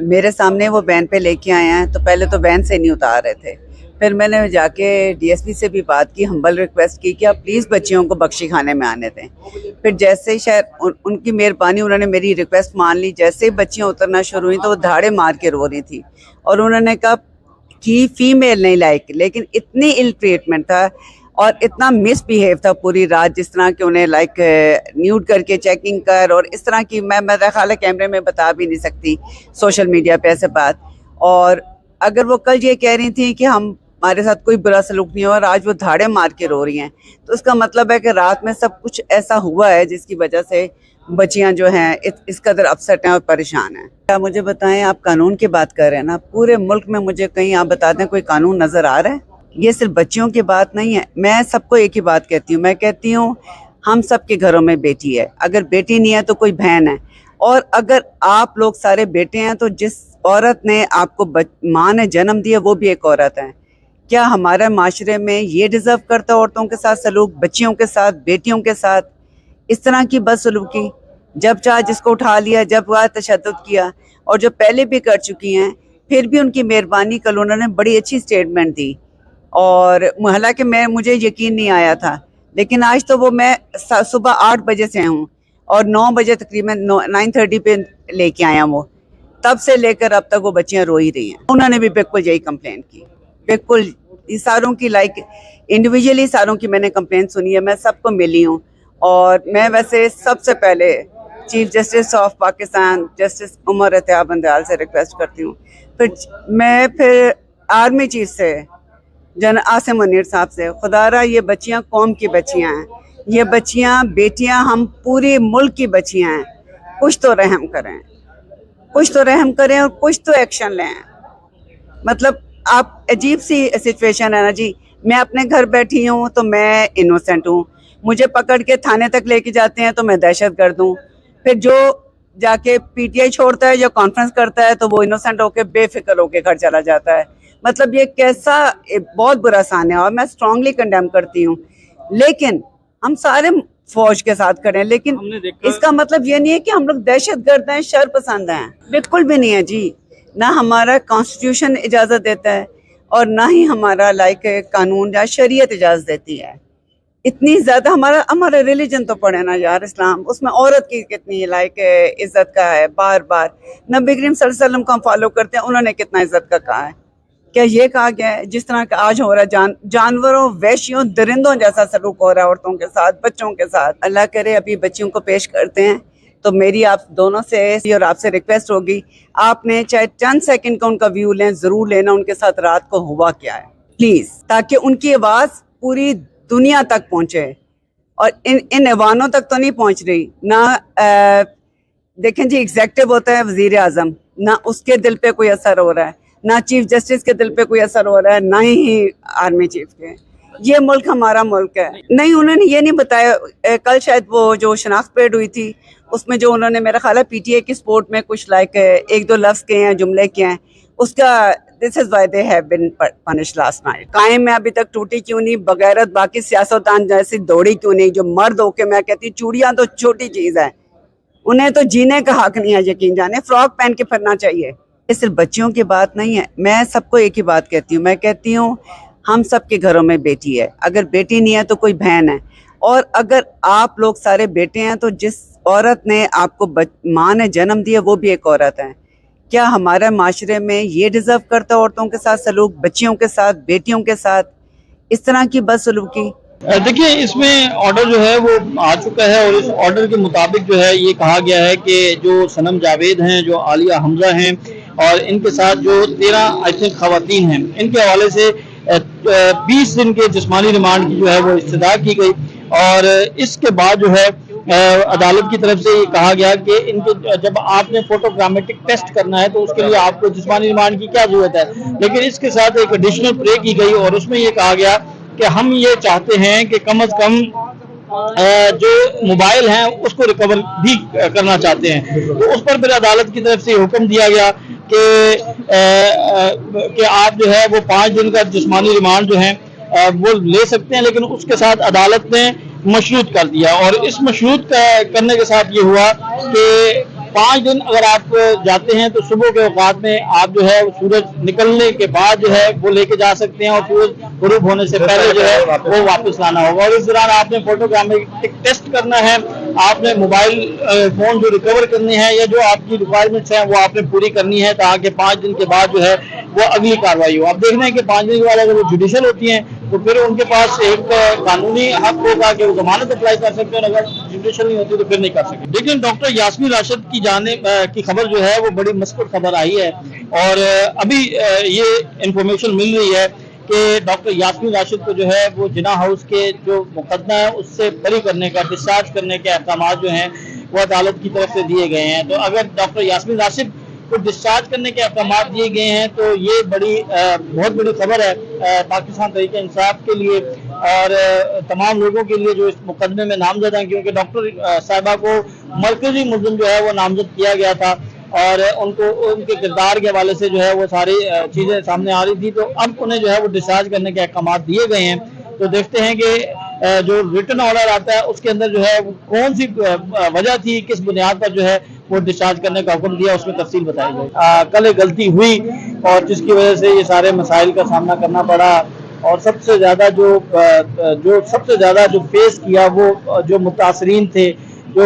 मेरे सामने वो वैन पे लेके आए हैं, तो पहले तो वैन से नहीं उतार रहे थे। फिर मैंने जाके डीएसपी से भी बात की, हम्बल रिक्वेस्ट की कि आप प्लीज़ बच्चियों को बख्शी खाने में आने दें। फिर जैसे ही शायद उनकी मेहरबानी, उन्होंने मेरी रिक्वेस्ट मान ली। जैसे ही बच्चियाँ उतरना शुरू हुई तो वो धाड़े मार के रो रही थी, और उन्होंने कहा कि फीमेल नहीं लाइक, लेकिन इतनी इल ट्रीटमेंट था और इतना मिसबिहेव था पूरी रात, जिस तरह के उन्हें लाइक न्यूड करके चेकिंग कर, और इस तरह की मैं मेरा ख्याल है कैमरे में बता भी नहीं सकती सोशल मीडिया पे ऐसे बात। और अगर वो कल ये कह रही थी कि हमारे साथ कोई बुरा सलूक नहीं हुआ, और आज वो धाड़े मार के रो रही हैं, तो इसका मतलब है कि रात में सब कुछ ऐसा हुआ है जिसकी वजह से बच्चियां जो हैं इस कदर अपसेट हैं और परेशान हैं। क्या मुझे बताएं, आप कानून की बात कर रहे हैं ना, पूरे मुल्क में मुझे कहीं आप बता दें कोई कानून नजर आ रहा है? ये सिर्फ बच्चियों की बात नहीं है। मैं सबको एक ही बात कहती हूँ, मैं कहती हूँ हम सब के घरों में बेटी है, अगर बेटी नहीं है तो कोई बहन है, और अगर आप लोग सारे बेटे हैं तो जिस औरत ने आपको माँ ने जन्म दिया वो भी एक औरत है। क्या हमारे माशरे में ये डिजर्व करता है औरतों के साथ सलूक, बच्चियों के साथ, बेटियों के साथ इस तरह की बदसलूकी? जब चाह जिसको उठा लिया, जब वह तशद्दुद किया, और जो पहले भी कर चुकी हैं फिर भी उनकी मेहरबानी। कल उन्होंने बड़ी अच्छी स्टेटमेंट दी, और हालांकि मुझे यकीन नहीं आया था, लेकिन आज तो वो मैं सुबह 8 बजे से हूँ और 9 बजे तकरीबन 9:30 पे लेके आया। वो तब से लेकर अब तक वो बच्चियां रो ही रही हैं। उन्होंने भी बिल्कुल यही कंप्लेन की, बिल्कुल सारों की, लाइक इंडिविजुअली सारों की मैंने कंप्लेन सुनी है, मैं सबको मिली हूँ। और मैं वैसे सबसे पहले chief justice of Pakistan justice Umar एहतियाब बंदयाल से रिक्वेस्ट करती हूँ, फिर आर्मी चीफ से जन आसिम मुनीर साहब से, खुदारा ये बच्चियां कौम की बच्चियां हैं, ये बच्चियां बेटियां हम पूरे मुल्क की बच्चियां हैं, कुछ तो रहम करें, कुछ तो रहम करें और कुछ तो एक्शन लें। मतलब आप अजीब सी सिचुएशन है ना जी। मैं अपने घर बैठी हूँ तो मैं इनोसेंट हूँ, मुझे पकड़ के थाने तक लेके जाते हैं तो मैं दहशतगर्द हूँ, फिर जो जाके पीटीआई छोड़ता है या कॉन्फ्रेंस करता है तो वो इनोसेंट होके बेफिक्र होके घर चला जाता है। मतलब ये कैसा बहुत बुरा सान है, और मैं स्ट्रांगली कंडेम करती हूँ। लेकिन हम सारे फौज के साथ खड़े हैं, लेकिन इसका मतलब ये नहीं है कि हम लोग दहशतगर्द हैं, शर पसंद हैं, बिल्कुल भी नहीं है जी। ना हमारा कॉन्स्टिट्यूशन इजाजत देता है और ना ही हमारा लाइक कानून या शरीयत इजाजत देती है। इतनी ज्यादा हमारा रिलीजन तो पढ़े ना यार, इस्लाम, उसमें औरत की कितनी लाइक इज्जत का है। बार बार नबी करीम सल्लल्लाहु अलैहि वसल्लम को हम फॉलो करते हैं, उन्होंने कितना इज्जत का कहा है? क्या ये कहा गया है जिस तरह का आज हो रहा है, जानवरों, वैश्यों, दरिंदों जैसा सलूक हो रहा है औरतों के साथ, बच्चों के साथ? अल्लाह करे अभी बच्चियों को पेश करते हैं, तो मेरी आप दोनों से और आपसे रिक्वेस्ट होगी, आपने चाहे चंद सेकंड का उनका व्यू लें, जरूर लेना उनके साथ रात को हुआ क्या है प्लीज, ताकि उनकी आवाज पूरी दुनिया तक पहुंचे। और इन ऐवानों तक तो नहीं पहुंच रही ना। देखें जी, एग्जेक्टिव होता है वजीर आजम, ना उसके दिल पे कोई असर हो रहा है, ना चीफ जस्टिस के दिल पे कोई असर हो रहा है, ना ही आर्मी चीफ के। ये मुल्क हमारा मुल्क है। नहीं, उन्होंने ये नहीं बताया। कल शायद वो जो शनाख्त परेड हुई थी उसमें जो उन्होंने मेरा ख्याल है पीटीए की सपोर्ट में कुछ लाइक 1-2 लफ्ज के हैं, जुमले के हैं, उसका this is why they have been punished last night. कायम में अभी तक टूटी क्यों नहीं? बगैरत बाकी सियासतदान जैसी दौड़ी क्यों नहीं? जो मर्द होके, मैं कहती हूँ चूड़ियां तो छोटी चीज है, उन्हें तो जीने का हक नहीं है, यकीन जाने फ्रॉक पहन के फिरना चाहिए। ये सिर्फ बच्चियों की बात नहीं है, मैं सबको एक ही बात कहती हूँ, मैं कहती हूँ हम सब के घरों में बेटी है, अगर बेटी नहीं है तो कोई बहन है, और अगर आप लोग सारे बेटे हैं तो जिस औरत ने आपको माँ ने जन्म दिया वो भी एक औरत है। क्या हमारे माशरे में ये डिजर्व करता है औरतों के साथ सलूक, बच्चियों के साथ, बेटियों के साथ इस तरह की बदसलूकी? देखिए, इसमें ऑर्डर जो है वो आ चुका है, और इस ऑर्डर के मुताबिक जो है ये कहा गया है कि जो सनम जावेद हैं, जो आलिया हमजा हैं, और इनके साथ जो 13 आई थिंक खवातीन हैं, इनके हवाले से 20 दिन के जिस्मानी रिमांड की जो है वो इस्तदा की गई। और इसके बाद जो है अदालत की तरफ से ये कहा गया कि इनके जब आपने फोटोग्रामेटिक टेस्ट करना है तो उसके लिए आपको जिस्मानी रिमांड की क्या जरूरत है, लेकिन इसके साथ एक एडिशनल प्रे की गई, और उसमें ये कहा गया कि हम ये चाहते हैं कि कम से कम जो मोबाइल हैं उसको रिकवर भी करना चाहते हैं। तो उस पर फिर अदालत की तरफ से हुक्म दिया गया कि आप जो है वो 5 दिन का जिस्मानी रिमांड जो है वो ले सकते हैं, लेकिन उसके साथ अदालत ने मशरूत कर दिया। और इस मशरूत करने के साथ ये हुआ कि 5 दिन अगर आप जाते हैं तो सुबह के औकात में आप जो है सूरज निकलने के बाद जो है वो लेके जा सकते हैं, और सूरज गुरूब होने से पहले जो है वो वापस लाना होगा। और इस दौरान आपने फोटोग्रामेट्रिक टेस्ट करना है, आपने मोबाइल फोन जो रिकवर करने हैं या जो आपकी रिक्वायरमेंट्स हैं वो आपने पूरी करनी है, ताकि 5 दिन के बाद जो है वो अगली कार्रवाई हो। आप देख रहे हैं कि 5 दिन के बाद अगर वो जुडिशियल होती हैं तो फिर उनके पास एक कानूनी हक होगा कि वो जमानत अप्लाई कर सकते हैं, और अगर जुडिशियल नहीं होती तो फिर नहीं कर सकते। लेकिन डॉक्टर यास्मीन राशिद की जाने की खबर जो है वो बड़ी मस्कुर खबर आई है, और अभी ये इंफॉर्मेशन मिल रही है कि डॉक्टर यास्मीन राशिद को जो है वो जिना हाउस के जो मुकदमा है उससे बरी करने का, डिस्चार्ज करने के अहकाम जो हैं वो अदालत की तरफ से दिए गए हैं। तो अगर डॉक्टर यास्मीन राशिद को डिस्चार्ज करने के अहकाम दिए गए हैं तो ये बहुत बड़ी खबर है पाकिस्तान तहरीक इंसाफ के लिए और तमाम लोगों के लिए जो इस मुकदमे में नामजद हैं, क्योंकि डॉक्टर साहिबा को मरकजी मुल्ज़िम जो है वो नामजद किया गया था, और उनको उनके किरदार के हवाले से जो है वो सारी चीज़ें सामने आ रही थी। तो अब उन्हें जो है वो डिस्चार्ज करने के अहकाम दिए गए हैं। तो देखते हैं कि जो रिटन ऑर्डर आता है उसके अंदर जो है कौन सी वजह थी, किस बुनियाद पर जो है वो डिस्चार्ज करने का हुक्म दिया, उसमें तफसील बताई गई। कल एक गलती हुई और जिसकी वजह से ये सारे मसाइल का सामना करना पड़ा, और सबसे ज़्यादा जो फेस किया वो जो मुतासरीन थे, जो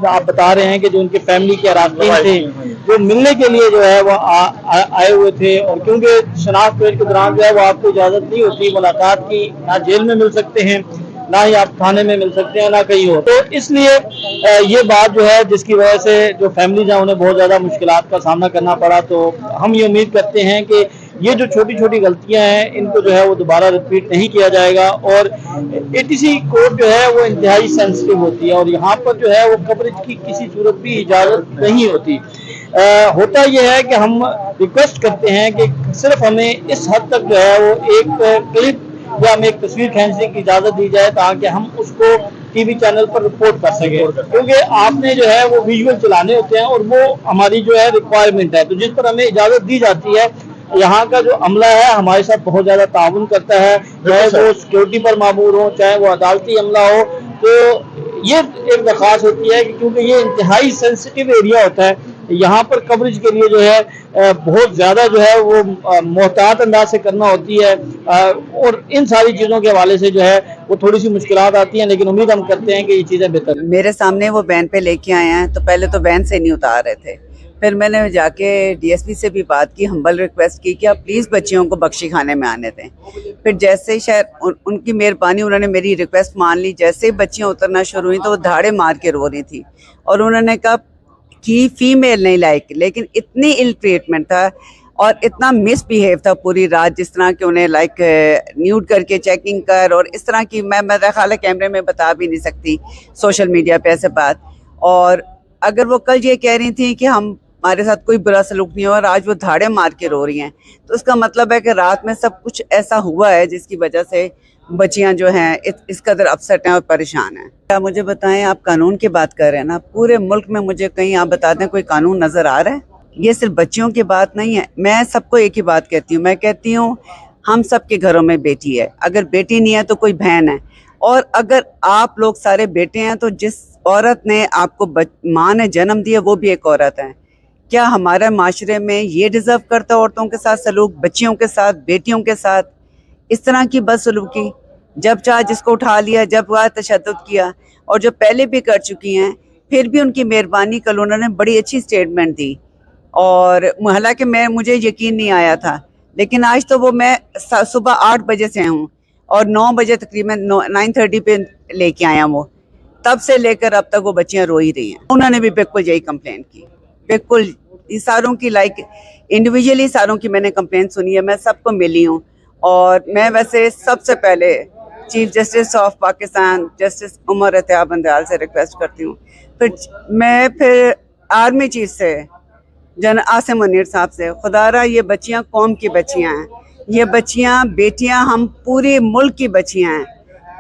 आप बता रहे हैं कि जो उनके फैमिली के अराकीन थे जो मिलने के लिए जो है वो आए हुए थे, और क्योंकि शनाख्त परेड के दौरान जो है वो आपको इजाज़त नहीं होती मुलाकात की, ना जेल में मिल सकते हैं, ना ही आप थाने में मिल सकते हैं, ना कहीं हो। तो इसलिए ये बात जो है जिसकी वजह से जो फैमिलीज हैं उन्हें बहुत ज़्यादा मुश्किलात का सामना करना पड़ा। तो हम ये उम्मीद करते हैं कि ये जो छोटी छोटी गलतियां हैं इनको जो है वो दोबारा रिपीट नहीं किया जाएगा, और एटीसी कोर्ट जो है वो इंतहाई सेंसिटिव होती है, और यहाँ पर जो है वो कवरेज की किसी सूरत भी इजाज़त नहीं होती। होता यह है कि हम रिक्वेस्ट करते हैं कि सिर्फ हमें इस हद तक जो है वो एक क्लिप या हमें एक तस्वीर खींचने की इजाज़त दी जाए ताकि हम उसको टीवी चैनल पर रिपोर्ट कर सकें, क्योंकि आपने जो है वो विजुअल चलाने होते हैं और वो हमारी जो है रिक्वायरमेंट है। तो जिस पर हमें इजाज़त दी जाती है, यहाँ का जो अमला है हमारे साथ बहुत ज़्यादा ताउन करता है, चाहे वो सिक्योरिटी पर मामूर हो, चाहे वो अदालती अमला हो। तो ये एक दरख्वास्त होती है कि क्योंकि ये इंतहाई सेंसिटिव एरिया होता है, यहाँ पर कवरेज के लिए जो है बहुत ज़्यादा जो है वो मोहतात अंदाज से करना होती है, और इन सारी चीज़ों के हवाले से जो है वो थोड़ी सी मुश्किलात आती हैं, लेकिन उम्मीद हम करते हैं कि ये चीज़ें बेहतर। मेरे सामने वो वैन पे लेके आए हैं, तो पहले तो वैन से नहीं उतार रहे थे, फिर मैंने जाके डीएसपी से भी बात की, हम्बल रिक्वेस्ट की कि आप प्लीज़ बच्चियों को बख्शी खाने में आने दें। फिर जैसे ही शायद उनकी मेहरबानी, उन्होंने मेरी रिक्वेस्ट मान ली। जैसे ही बच्चियाँ उतरना शुरू हुई तो वो धाड़े मार के रो रही थी, और उन्होंने कहा कि फीमेल नहीं लाइक, लेकिन इतनी इल ट्रीटमेंट था और इतना मिसबिहेव था पूरी रात, जिस तरह के उन्हें लाइक न्यूड करके चेकिंग कर, और इस तरह की मेरा ख्याल है कैमरे में बता भी नहीं सकती सोशल मीडिया पे ऐसे बात। और अगर वो कल ये कह रही थी कि हमारे साथ कोई बुरा सलूक नहीं हुआ, और आज वो धाड़े मार के रो रही हैं, तो इसका मतलब है कि रात में सब कुछ ऐसा हुआ है जिसकी वजह से बच्चियां जो हैं इस कदर अपसेट हैं और परेशान हैं। आप मुझे बताएं, आप कानून की बात कर रहे हैं ना, पूरे मुल्क में मुझे कहीं आप बता दें कोई कानून नज़र आ रहा है? ये सिर्फ बच्चियों की बात नहीं है, मैं सबको एक ही बात कहती हूँ। मैं कहती हूँ हम सब के घरों में बेटी है, अगर बेटी नहीं है तो कोई बहन है, और अगर आप लोग सारे बेटे हैं तो जिस औरत ने आपको माँ ने जन्म दिया वो भी एक औरत है। क्या हमारे माशरे में ये डिज़र्व करता है औरतों के साथ सलूक, बच्चियों के साथ, बेटियों के साथ इस तरह की बदसलूकी? जब चाह जिसको उठा लिया, जब वह तशद्दुद किया, और जो पहले भी कर चुकी हैं फिर भी उनकी मेहरबानी। कल उन्होंने बड़ी अच्छी स्टेटमेंट दी, और हालांकि मुझे यकीन नहीं आया था, लेकिन आज तो वो मैं सुबह 8 बजे से हूँ और 9 बजे तकरीबन 9:30 पे लेके आया वो, तब से लेकर अब तक वो बच्चियाँ रो ही रही हैं। उन्होंने भी बिल्कुल यही कंप्लेंट की, बिल्कुल सारों की, लाइक इंडिविजुअली सारों की मैंने कंप्लेंट सुनी है, मैं सबको मिली हूँ। और मैं वैसे सबसे पहले chief justice of Pakistan justice Umar एहतियाब बंदयाल से रिक्वेस्ट करती हूँ, फिर आर्मी चीफ से जनरल आसिम मुनीर साहब से, खुदारा ये बच्चियाँ कौम की बच्चियाँ हैं, ये बच्चियाँ बेटियाँ हम पूरे मुल्क की बच्चियाँ हैं,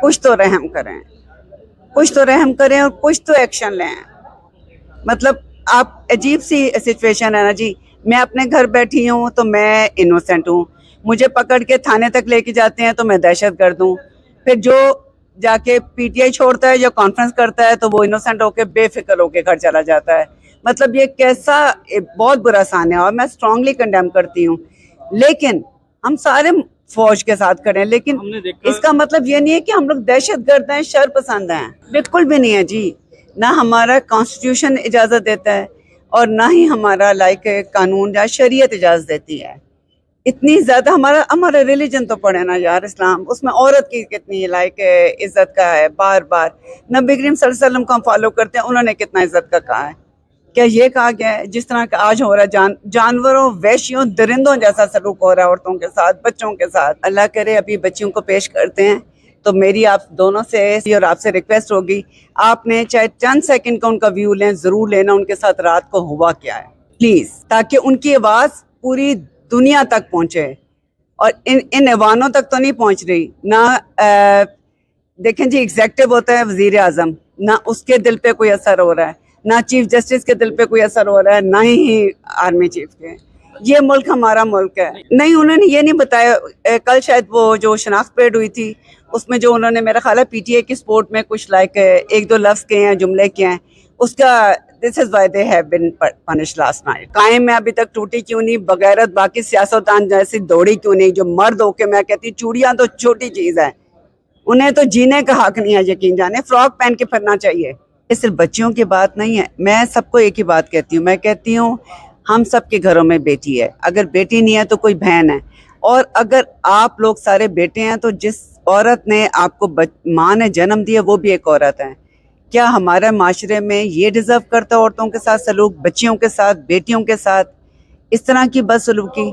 कुछ तो रहम करें, कुछ तो रहम करें और कुछ तो एक्शन लें। मतलब आप अजीब सी सिचुएशन है ना जी, मैं अपने घर बैठी हूँ तो मैं इनोसेंट हूँ, मुझे पकड़ के थाने तक लेके जाते हैं तो मैं दहशतगर्द हूँ, फिर जो जाके पीटीआई छोड़ता है या कॉन्फ्रेंस करता है तो वो इनोसेंट होके बेफिक्र होके घर चला जाता है। मतलब ये कैसा बहुत बुरा सान है और मैं स्ट्रांगली कंडेम करती हूँ। लेकिन हम सारे फौज के साथ खड़े हैं, लेकिन हमने देखा इसका मतलब ये नहीं है कि हम लोग दहशतगर्द हैं, शर पसंद हैं, बिल्कुल भी नहीं है जी। ना हमारा कॉन्स्टिट्यूशन इजाजत देता है और ना ही हमारा कानून या शरीयत इजाजत देती है। इतनी ज्यादा हमारा रिलीजन तो पढ़े ना यार, इस्लाम, उसमें औरत की कितनी इज्जत का है। बार बार नबी करीम सल्लल्लाहु अलैहि वसल्लम को हम फॉलो करते हैं, उन्होंने कितना इज्जत का कहा है। क्या ये कहा गया है जिस तरह का आज हो रहा है, जानवरों, वैश्यों, दरिंदों जैसा सलूक हो रहा है औरतों के साथ, बच्चों के साथ। अल्लाह करे अभी बच्चियों को पेश करते हैं, तो मेरी आप दोनों से और आपसे रिक्वेस्ट होगी, आपने चाहे चंद सेकंड का उनका व्यू लें, जरूर लेना उनके साथ रात को हुआ क्या है, प्लीज, ताकि उनकी आवाज पूरी दुनिया तक पहुंचे। और इन ऐवानों तक तो नहीं पहुंच रही ना। देखें जी, एग्जेक्टिव होता है वजीर आजम, ना उसके दिल पे कोई असर हो रहा है, ना चीफ जस्टिस के दिल पे कोई असर हो रहा है, ना ही आर्मी चीफ के। ये मुल्क हमारा मुल्क है। नहीं, उन्होंने ये नहीं बताया। कल शायद वो जो शनाख्त परेड हुई थी, उसमें जो उन्होंने, मेरा ख्याल है पीटीए की स्पोर्ट में कुछ एक दो लफ्ज के हैं, जुमले के हैं, उसका this is why they have been punished last night. कायम में अभी तक टूटी क्यों नहीं, बगैरत बाकी सियासतदान जैसी दौड़ी क्यों नहीं, जो मर्द होके, मैं कहती हूँ चूड़ियां तो छोटी चीज है, उन्हें तो जीने का हक नहीं है, यकीन जाने, फ्रॉक पहन के फिरना चाहिए। ये सिर्फ बच्चियों की बात नहीं है, मैं सबको एक ही बात कहती हूँ, मैं कहती हूँ हम सबके घरों में बेटी है, अगर बेटी नहीं है तो कोई बहन है, और अगर आप लोग सारे बेटे हैं तो जिस औरत ने आपको माँ ने जन्म दिया वो भी एक औरत है। क्या हमारे माशरे में ये डिजर्व करता है औरतों के साथ सलूक, बच्चियों के साथ, बेटियों के साथ इस तरह की बदसलूकी?